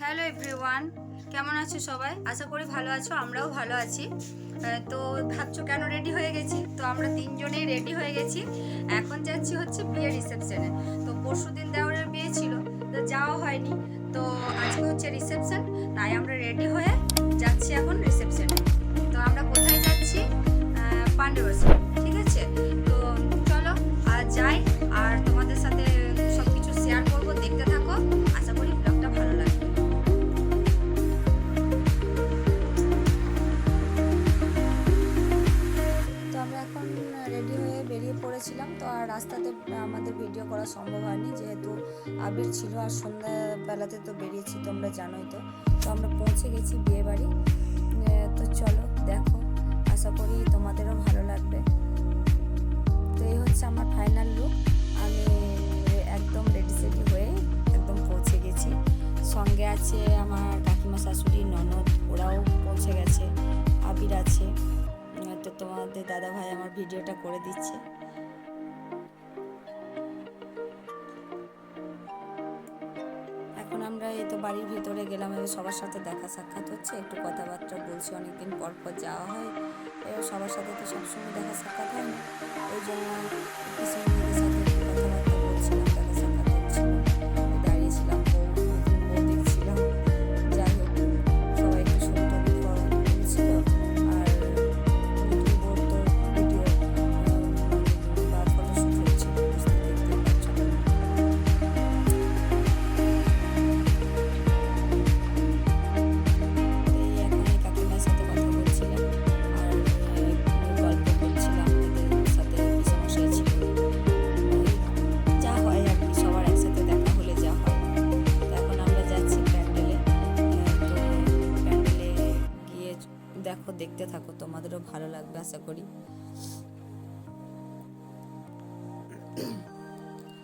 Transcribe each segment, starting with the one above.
Hello everyone, কেমন আছো সবাই? আশা করি ভালো আছো, আমরাও ভালো আছি। তো ভাবছো কেন রেডি হয়ে গেছি? তো আমরা তিনজনেই রেডি হয়ে গেছি। এখন যাচ্ছি হচ্ছে বিয়ের রিসেপশনে। তো পরশুদিন দেওরের বিয়ে ছিল, তো যাওয়া হয়নি। তো আজকে হচ্ছে রিসেপশন, তাই আমরা রেডি হয়ে যাচ্ছি এখন রিসেপশনে। তো আমরা কোথায় যাচ্ছি? পান্ডেবসি, ঠিক আছে? তো চলো আর যাই, আর তোমাদের সাথে সব কিছু শেয়ার করবো, দেখতে থাকো। আশা করি ব্লগটা ভালো লাগবে। তো আমরা এখন রেডি হয়ে বেরিয়ে পড়েছিলাম। তো আর রাস্তাতে আমাদের ভিডিও করা সম্ভব হয়নি, যেহেতু আবির ছিল আর সন্ধ্যাবেলাতে তো বেরিয়েছি, তোমরা জানোই। তো তো আমরা পৌঁছে গেছি বিয়ে বাড়ি। তো চলো দেখো, আশা করি তোমাদেরও ভালো লাগবে। তো এই হচ্ছে আমার ফাইনাল লুক। আমি একদম রেডি সেডি হয়ে একদম পৌঁছে গেছি। সঙ্গে আছে আমার কাকিমা, শাশুড়ি, ননদ, ওরাও পৌঁছে গেছে। আবির আছে। তো তোমাদের দাদা ভাই আমার ভিডিওটা করে দিচ্ছে। এখন আমরা এই তো বাড়ির ভিতরে গেলাম, সবার সাথে দেখা সাক্ষাৎ হচ্ছে, একটু কথাবার্তা বলছি, অনেকদিন পর পর যাওয়া হয়। সবার সাথে তো সবসময় দেখা সাক্ষাৎ হয় না, ওই জন্য পিসিমণিদের সাথে একটু কথাবার্তা বলছিলাম, দেখা সাক্ষাৎ হচ্ছিল। দাঁড়িয়েছিলাম, নতুন বউ দেখছিলাম। যাই হোক, সবাই একটু ছবি টবি তুলছিল। আর নতুন বউর তো ভিডিও বা ফটোশ্যুট হচ্ছিল, দেখতেই পাচ্ছ। এই এখন এই কাকিমার সাথে কথা বলছিলাম, আর গল্প করছিলাম, এদের সাথে পিসেমশাই ছিল। যা হয় আর কি, সবার একসাথে দেখা হলে যা হয়। তো এখন আমরা যাচ্ছি প্যান্ডেলে। তো প্যান্ডেলে গিয়ে দেখো, দেখতে থাকো, তোমাদেরও ভালো লাগবে আশা করি।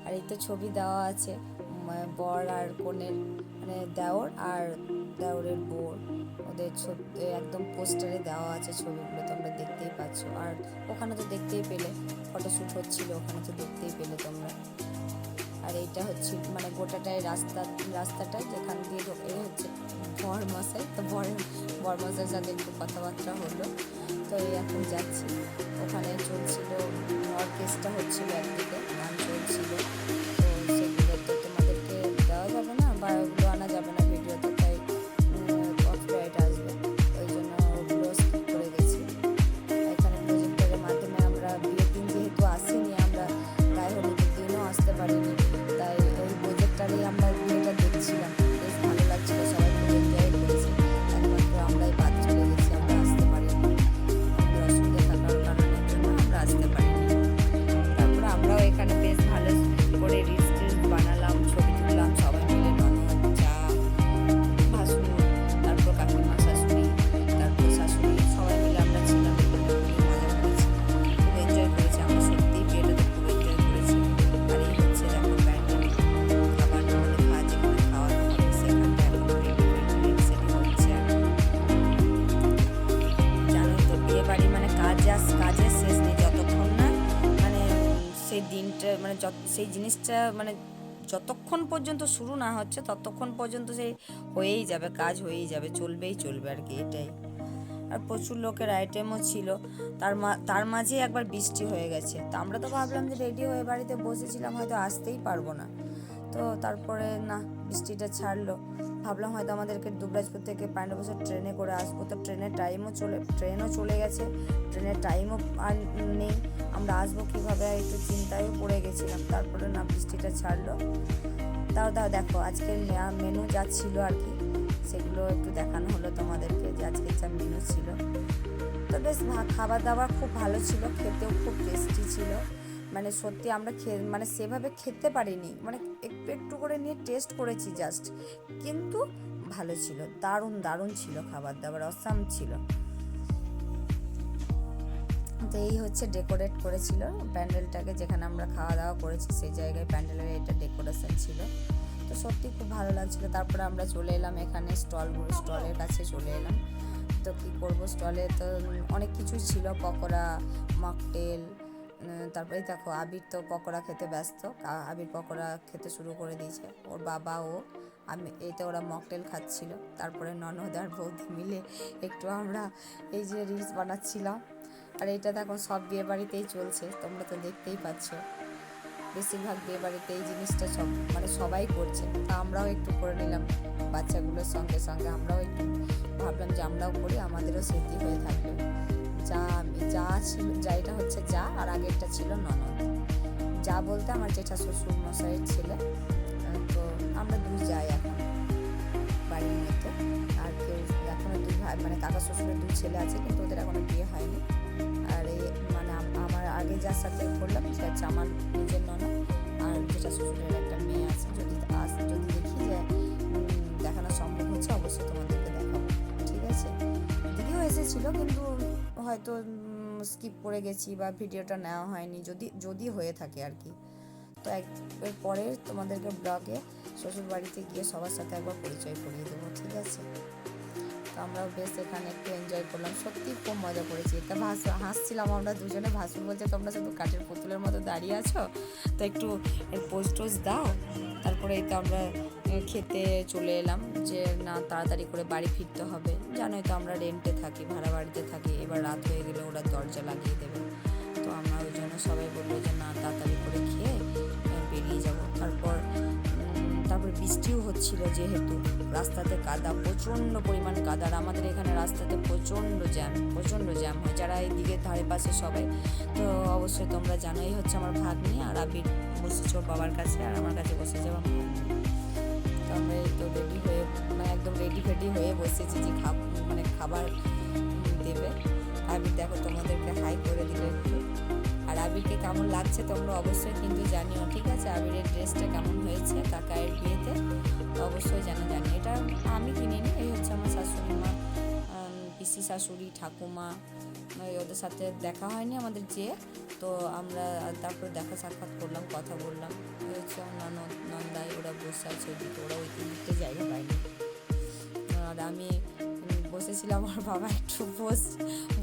আর এই তো ছবি দেওয়া আছে বর আর কনের, মানে দেওর আর দেওরের বোর, ওদের ছবি একদম পোস্টারে দেওয়া আছে ছবিগুলো, তোমরা দেখতেই পাচ্ছ। আর ওখানে তো দেখতেই পেলে ফটোশ্যুট হচ্ছিল, ওখানে তো দেখতেই পেলে তোমরা। আর এইটা হচ্ছে মানে গোটাটাই রাস্তাটাই যেখান দিয়ে এই হচ্ছে বরমশাই। তো বরমশাইয়ের সাথে একটু কথাবার্তা হলো। তো এই এখন যাচ্ছি, ওখানে চলছিল অর্কেস্ট্রা হচ্ছিল, একদিকে গান চলছিল। তো সেগুলো তো তোমাদেরকে দেওয়া যাবে না, বা ওগুলো আনা যাবে না ভিডিওতে, তাই কপিরাইট আসবে, ওই জন্য ওগুলো স্কিপ করে গেছি। এখানে প্রজেক্টরের মাধ্যমে আমরা বিয়ের দিন যেহেতু আসিনি, আমরা গায়ে হলুদের দিনও আসতে পারিনি, তাই ওই প্রজেক্টরেই আমরা বিয়েটা দেখছিলাম। বেশ ভালো লাগছিল, সবাই খুব এনজয় করেছে। একমাত্র আমরাই বাদ চলে গেছি, আমরা আসতে পারিনি, আমাদের অসুবিধা থাকার কারণের জন্য আমরা আসতে পারিনি। তারপরে আমরাও এখানে বেশ ভালো করে রিলস টিলস বানালাম, ছবি তুললাম সবাই মিলে, ননদ, যা, ভাসুর, তারপর কাকিমা, শাশুড়ি, তারপর শাশুড়ি, সবাই মিলে আমরা ছিলাম। এখানে খুবই মজা করেছি, খুব এনজয় করেছি আমরা, সত্যিই বিয়েটাতে খুব এনজয় করেছি। আর এই হচ্ছে দেখো প্যান্ডেল, খাবার আমাদের খাওয়া, যেখানে খাওয়ানো হবে সেখানটা এখন রেডি সেটি হচ্ছে। আর জানোই তো বিয়ে বাড়ি মানে কাজের শেষ নেই, যতক্ষণ না মানে সেই দিনটা মানে সেই জিনিসটা মানে যতক্ষণ পর্যন্ত শুরু না হচ্ছে ততক্ষণ পর্যন্ত সেই হয়েই যাবে, কাজ হয়েই যাবে, চলবেই চলবে আর কি, এটাই। আর প্রচুর লোকের আইটেমও ছিল। তার মাঝে একবার বৃষ্টি হয়ে গেছে। তো আমরা তো ভাবলাম যে রেডি হয়ে বাড়িতে বসেছিলাম, হয়তো আসতেই পারবো না। তো তারপরে না, বৃষ্টিটা ছাড়লো। ভাবলাম হয়তো আমাদেরকে দুবরাজপুর থেকে পান্ডবসর ট্রেনে করে আসবো, তো ট্রেনও চলে গেছে, ট্রেনের টাইমও আর নেই, আমরা আসবো কীভাবে, একটু চিন্তায়ও পড়ে গেছিলাম। তারপরে না, বৃষ্টিটা ছাড়লো। তাও দেখো আজকের মেনু যা ছিল আর কি, সেগুলো একটু দেখানো হলো তোমাদেরকে, যে আজকে যা মেনু ছিল। তো বেশ খাবার দাবার খুব ভালো ছিল, খেতেও খুব টেস্টি ছিল। মানে সত্যি আমরা মানে সেভাবে খেতে পারিনি, মানে একটু একটু করে নিয়ে টেস্ট করেছি জাস্ট, কিন্তু ভালো ছিল, দারুণ দারুণ ছিল খাবার দাবার, অসাম ছিল। তো এই হচ্ছে ডেকোরেট করেছিল প্যান্ডেলটাকে, যেখানে আমরা খাওয়া দাওয়া করেছি সেই জায়গায় প্যান্ডেলের এটা ডেকোরেশন ছিল। তো সত্যি খুব ভালো লাগছিলো। তারপরে আমরা চলে এলাম এখানে স্টলের কাছে চলে এলাম। তো কী করবো, স্টলে তো অনেক কিছুই ছিল, পকোড়া, মকটেল, তারপরে দেখো আবির তো পকোড়া খেতে ব্যস্ত, আবির পকোড়া খেতে শুরু করে দিয়েছে, ওর বাবা ও এইটা ওরা মকটেল খাচ্ছিল। তারপরে ননদ আর বৌদি মিলে একটু আমরা এই যে রিলস বানাচ্ছিলাম। আর এটা দেখো সব বিয়ে বাড়িতেই চলছে, তোমরা তো দেখতেই পাচ্ছ। বেশিরভাগ বিয়ে বাড়িতে এই জিনিসটা সবাই করছে, তা আমরাও একটু করে নিলাম বাচ্চাগুলোর সঙ্গে সঙ্গে। আমরাও একটু ভাবলাম যে আমরাও করি, আমাদেরও স্মৃতি হয়ে থাকবে। যা ছিল, যা এটা হচ্ছে যা, আর আগেরটা ছিল ননদ। যা বলতে আমার যেটা শ্বশুর মশাইয়ের ছেলে। তো আমরা দুই যাই এখন বাড়ির মধ্যে। আর কেউ এখনো দুই ভাই, কাকা শ্বশুরের দুই ছেলে আছে, কিন্তু ওদের এখনো বিয়ে হয়নি। আর এই আমার আগে যার সাথে করলাম সে হচ্ছে আমার নিজের ননদ, আর যেটা শ্বশুরের একটা মেয়ে আছে। যদি দেখি যে দেখানো সম্ভব হচ্ছে, অবশ্যই তোমাদেরকে দেখাবো, ঠিক আছে। দিদিও এসেছিলো, কিন্তু হয়তো স্কিপ করে গেছি বা ভিডিওটা নেওয়া হয়নি, যদি হয়ে থাকে আর কি। তো এরপরে তোমাদেরকে ব্লগে শ্বশুর বাড়িতে গিয়ে সবার সাথে একবার পরিচয় করিয়ে দেবো, ঠিক আছে। তো আমরাও বেশ এখানে একটু এনজয় করলাম, সত্যি খুব মজা করেছি। তা হাসছিলাম আমরা দুজনে। ভাসুর বলছে তোমরা শুধু কাঠের পুতুলের মতো দাঁড়িয়ে আছো, তো একটু পোজ টোজ দাও। তারপরে এই তো আমরা খেতে চলে এলাম, যে না তাড়াতাড়ি করে বাড়ি ফিরতে হবে। জানোই তো আমরা রেন্টে থাকি, ভাড়া বাড়িতে থাকি। এবার রাত হয়ে গেলে ওরা দরজা লাগিয়ে দেবে। তো আমরা ওই জন্য সবাই বললো যে না তাড়াতাড়ি করে খেয়ে বেরিয়ে যাব। তারপর বৃষ্টিও হচ্ছিল, যেহেতু রাস্তাতে কাদা, প্রচণ্ড পরিমাণ কাদা। আর আমাদের এখানে রাস্তাতে প্রচণ্ড জ্যাম হয়, যারা এই দিকের ধারে পাশে সবাই। তো অবশ্যই তোমরা জানোই হচ্ছে আমার ভাগ্নি, আর আবির বসেছে ওর বাবার কাছে, আর আমার কাছে বসেছে আমার ভাগ্নি। তো আমরা এই তো রেডি হয়ে একদম রেডি হয়ে বসেছি যে খাবার দেবে। আবির দেখো তোমাদেরকে হাই করে দিল একটু। আর আবিরকে কেমন লাগছে তোমরা অবশ্যই কিন্তু জানিও, ঠিক আছে। আবিরের ড্রেসটা কেমন হয়েছে কাকায়ের বিয়েতে অবশ্যই জানি। এটা আমি কিনিনি, এই হচ্ছে আমার শাশুড়ি মা, পিসি শাশুড়ি, ঠাকুমা, ওদের সাথে দেখা হয়নি আমাদের যে। তো আমরা তারপর দেখা সাক্ষাৎ করলাম, কথা বললাম। ওই হচ্ছে আমার নন্দাই, ওরা বসে আছে ওইদিকে, ওরা ওই দিকতে জায়গা পায়নি। আর আমি বসেছিলাম, আমার বাবা একটু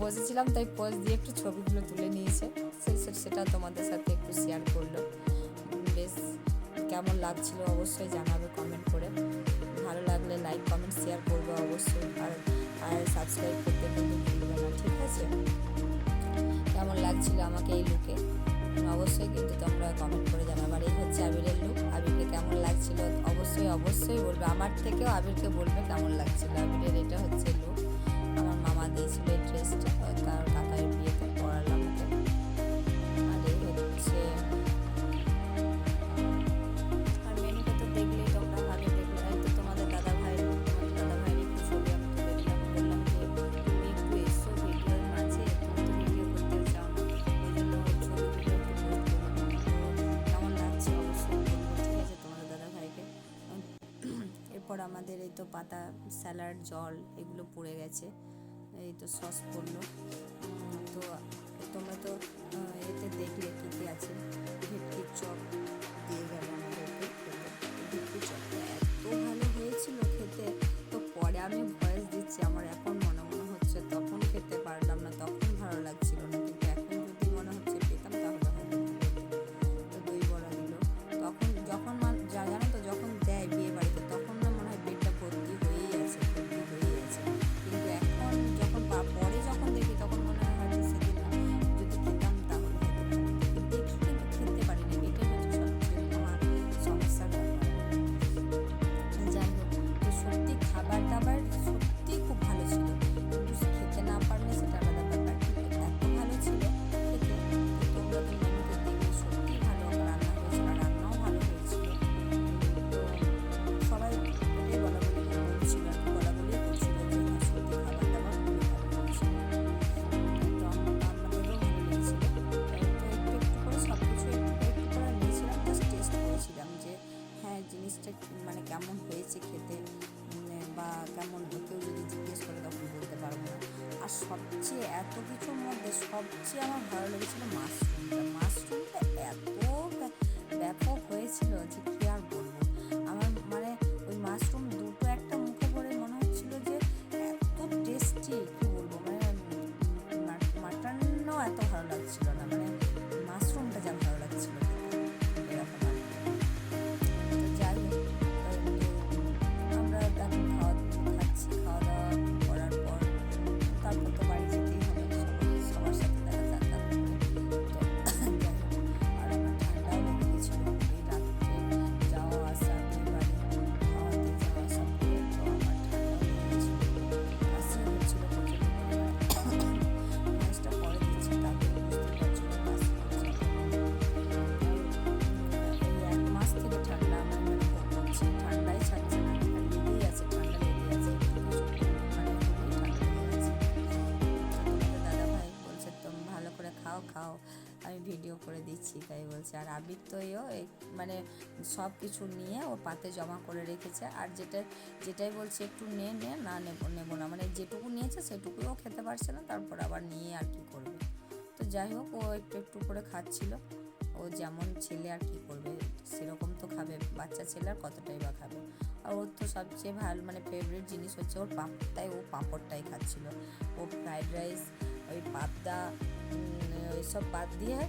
বসেছিলাম, তাই পোজ দিয়ে একটু ছবিগুলো তুলে নিয়েছে। সেটা তোমাদের সাথে একটু শেয়ার করলো। বেশ কেমন লাগছিল অবশ্যই জানাবে কমেন্ট করে। ভালো লাগলে লাইক কমেন্ট শেয়ার করবে অবশ্যই। আর সাবস্ক্রাইব করতে কিন্তু ভুলবে না, ঠিক আছে। কেমন লাগছিল আমাকে এই লুকে অবশ্যই কিন্তু তোমরা কমেন্ট করে জানাবে। আর এই হচ্ছে আবিরের লুক। আবিরকে কেমন লাগছিল অবশ্যই বলবে। আমার থেকেও আবিরকে বলবে কেমন লাগছিল আবিরের। এটা হচ্ছে লুক, আমার মামা দিয়েছিল এই ড্রেসটা, তার কাকার বিয়েতে পরালাম ওকে। আর এই হচ্ছে, আর মেনুটা তো দেখলেই তোমরা, ভালো দেখলে। তো তোমাদের দাদা ভাইয়ের একটু ছবি আমি তুলে দিলাম, বললাম যে তুমি একটু এসো ভিডিওর মাঝে, তুমি তো ভিডিও করতে চাও না, ওই জন্য ছবিগুলো একটু পোস্ট করলাম। তো কেমন লাগছে অবশ্যই বলবো, ঠিক আছে, তোমাদের দাদা ভাইকে। এরপর আমাদের এই তো পাতা, স্যালাড, জল এগুলো পড়ে গেছে। এই তো সস পড়লো। তো তোমরা তো এতে দেখলে কী কী আছে। ভেটকির চপ দিয়ে গেল আমাদেরকে খেতে। ভেটকির চপটা এত ভালো হয়েছিল খেতে, তো পরে আমি ভয়েস দিচ্ছি, আমার এখন মনে হচ্ছে তখন খেতে পারলাম না, তখন ভালো লাগছিল না, কিন্তু এখন যদি মনে হচ্ছে পেতাম তাহলে হয়তো। তো দই বড়া দিল তখন, যখন জানো তো যখন দেয় বিয়ে বাড়িতে, তখন না মনে হয় পেটটা ভর্তি হয়েই আছে। কিন্তু এখন পরে যখন দেখি, তখন মনে হয় হয়তো সেদিন যদি খেতাম তাহলে হয়তো। কিন্তু খেতে পারিনি, এটাই হচ্ছে সবচেয়ে আমার সমস্যার ব্যাপার। যাই হোক, তো সত্যি খাবার দাবার সত্যি খুব ভালো ছিল, কিন্তু খেতে না পারলে সেটা আলাদা ব্যাপার। এত ভালো ছিল খেতে। তোমরা তো মেনুতে দেখলে সত্যি ভালো রান্না হয়েছিল, রান্নাও ভালো হয়েছিল। তো সবাই এটাই বলাবলি করছিল যে হ্যাঁ সত্যি খাবার দাবার খুবই ভালো হয়েছিল। তো আমাদেরও ভালো লেগেছিল। তো একটু করে সব কিছু একটু করে নিয়েছিলাম, জাস্ট টেস্ট করেছিলাম যে হ্যাঁ জিনিসটা কেমন হয়েছে খেতে, বা কেমন। কেউ যদি জিজ্ঞেস করে তখন বলতে পারবো না। আর সবচেয়ে এত কিছুর মধ্যে সবচেয়ে আমার ভালো লেগেছিলো মাশরুমটা এত ব্যাপক হয়েছিল যে কী আর বলবো। আমার ওই মাশরুম দুটো একটা মুখে পড়ে মনে হচ্ছিল যে এত টেস্টি, কী বলবো। মাটনও এত ভালো লাগছিল না, মাশরুমটা যা ভালো লাগছিল এরকম আর কি। তো যাই হোক, সেটাই বলছে। আর আবির তো মানে সব কিছু নিয়ে ও পাতে জমা করে রেখেছে, আর যেটাই বলছে একটু নে না, নেবো না, মানে যেটুকু নিয়েছে সেটুকুই ও খেতে পারছে না, তারপর আবার নিয়ে আর কি করবে। তো যাই হোক, ও একটু একটু করে খাচ্ছিল। ও যেমন ছেলে আর কি করবে, সেরকম তো খাবে, বাচ্চা ছেলে আর কতটাই বা খাবে। আর ওর তো সবচেয়ে ভালো মানে ফেভারিট জিনিস হচ্ছে ওর পাঁপড়, তাই ও পাঁপড়টাই খাচ্ছিল। ও ফ্রাইড রাইস, ওই পাবদা, ওইসব বাদ দিয়ে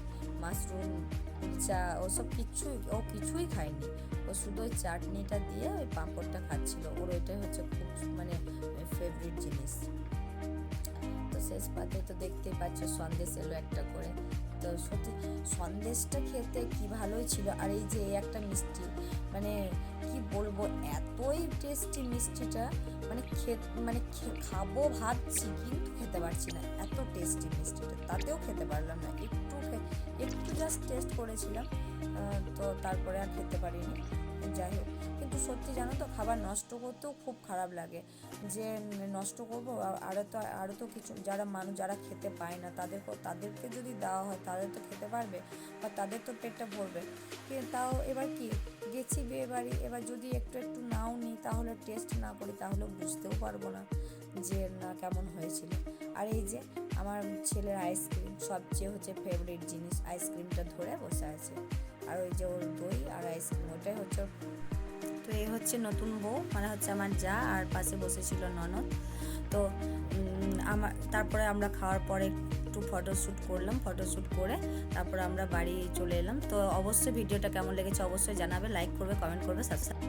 মাশরুম, চা, ওসব কিছুই খায়নি। ও শুধু ওই চাটনিটা দিয়ে ওই পাঁপড়টা খাচ্ছিল। ওর ওইটাই হচ্ছে খুব মানে ফেভারিট জিনিস। তো শেষ পাতে তো দেখতেই পাচ্ছ সন্দেশ এলো একটা করে। তো সত্যি সন্দেশটা খেতে কি ভালোই ছিল। আর এই যে একটা মিষ্টি, মানে কি বলবো, এতই টেস্টি মিষ্টিটা, মানে খাবো ভাবছি কিন্তু খেতে পারছি না, এত টেস্টি মিষ্টিটা। তাতেও খেতে পারলাম না, একটু জাস্ট টেস্ট করেছিলাম, তো তারপরে আর খেতে পারিনি। যাই হোক, কিন্তু সত্যি জানো তো, খাবার নষ্ট করতেও খুব খারাপ লাগে, যে নষ্ট করবো। আরও তো কিছু যারা খেতে পায় না তাদেরকে যদি দেওয়া হয় তাদের তো খেতে পারবে, বা তাদের তো পেটটা ভরবে। কিন্তু তাও এবার কি, গেছি বিয়ে বাড়ি, এবার যদি একটু নাও নিই, তাহলে টেস্ট না করি, তাহলে বুঝতেও পারবো না যে না কেমন হয়েছিল। আর এই যে আমার ছেলের আইসক্রিম, সবচেয়ে হচ্ছে ফেভারিট জিনিস, আইসক্রিমটা ধরে বসে আছে। আর ওই যে ওর দই আর আইসক্রিম, ওটাই হচ্ছে। তো এই হচ্ছে নতুন বউ, মানে হচ্ছে আমার যা, আর পাশে বসেছিল ননদ। তো তারপরে আমরা খাওয়ার পরে একটু ফটোশ্যুট করলাম, ফটোশ্যুট করে তারপরে আমরা বাড়ি চলে এলাম। তো অবশ্যই ভিডিওটা কেমন লেগেছে অবশ্যই জানাবে, লাইক করবে, কমেন্ট করবে, সাবস্ক্রাইব।